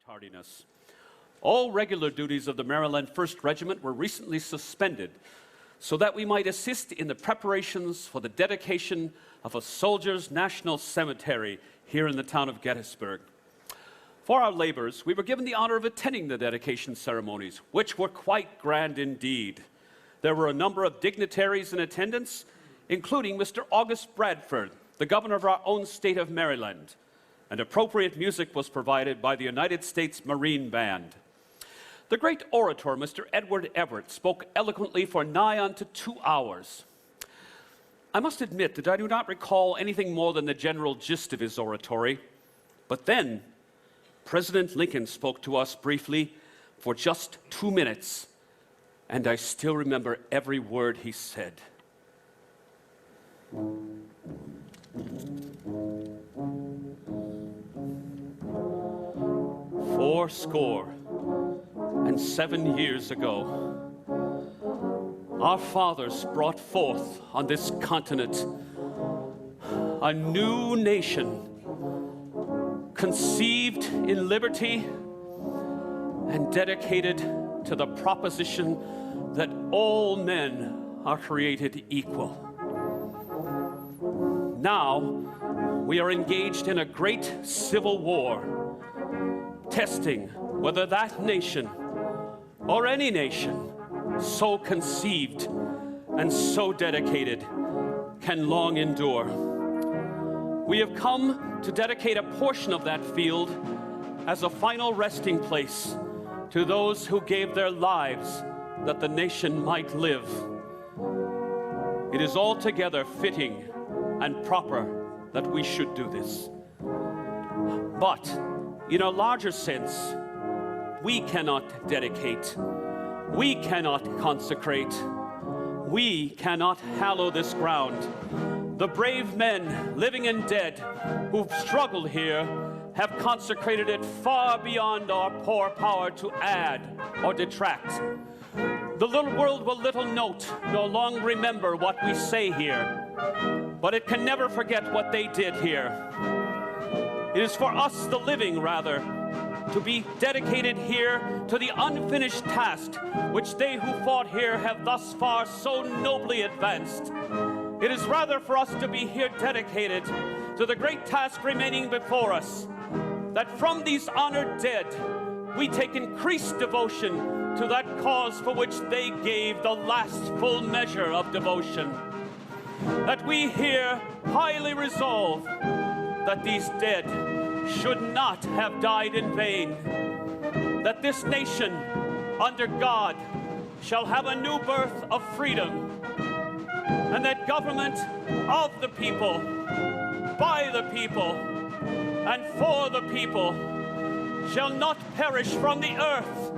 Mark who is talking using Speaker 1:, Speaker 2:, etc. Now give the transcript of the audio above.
Speaker 1: tardiness. All regular duties of the Maryland 1st Regiment were recently suspended so that we might assist in the preparations for the dedication of a soldiers' national cemetery here in the town of Gettysburg. For our labors, we were given the honor of attending the dedication ceremonies, which were quite grand indeed. There were a number of dignitaries in attendance, including Mr. August Bradford, the governor of our own state of Maryland, and appropriate music was provided by the United States Marine Band. The great orator, Mr. Edward Everett, spoke eloquently for nigh unto 2 hours. I must admit that I do not recall anything more than the general gist of his oratory, but then President Lincoln spoke to us briefly for just 2 minutes, and I still remember every word he said. "407 years ago, our fathers brought forth on this continent a new nation, conceived in liberty and dedicated to the proposition that all men are created equal. Now, we are engaged in a great civil war, testing whether that nation or any nation so conceived and so dedicated can long endure. We have come to dedicate a portion of that field as a final resting place to those who gave their lives that the nation might live. It is altogether fitting and proper that we should do this. But in a larger sense, we cannot dedicate, we cannot consecrate, we cannot hallow this ground. The brave men, living and dead, who've struggled here have consecrated it far beyond our poor power to add or detract. The little world will little note, nor long remember what we say here, but it can never forget what they did here. It is for us, the living, rather, to be dedicated here to the unfinished task which they who fought here have thus far so nobly advanced. It is rather for us to be here dedicated to the great task remaining before us, that from these honored dead we take increased devotion to that cause for which they gave the last full measure of devotion. That we here highly resolve that these dead should not have died in vain, that this nation under God shall have a new birth of freedom, and that government of the people, by the people, and for the people shall not perish from the earth,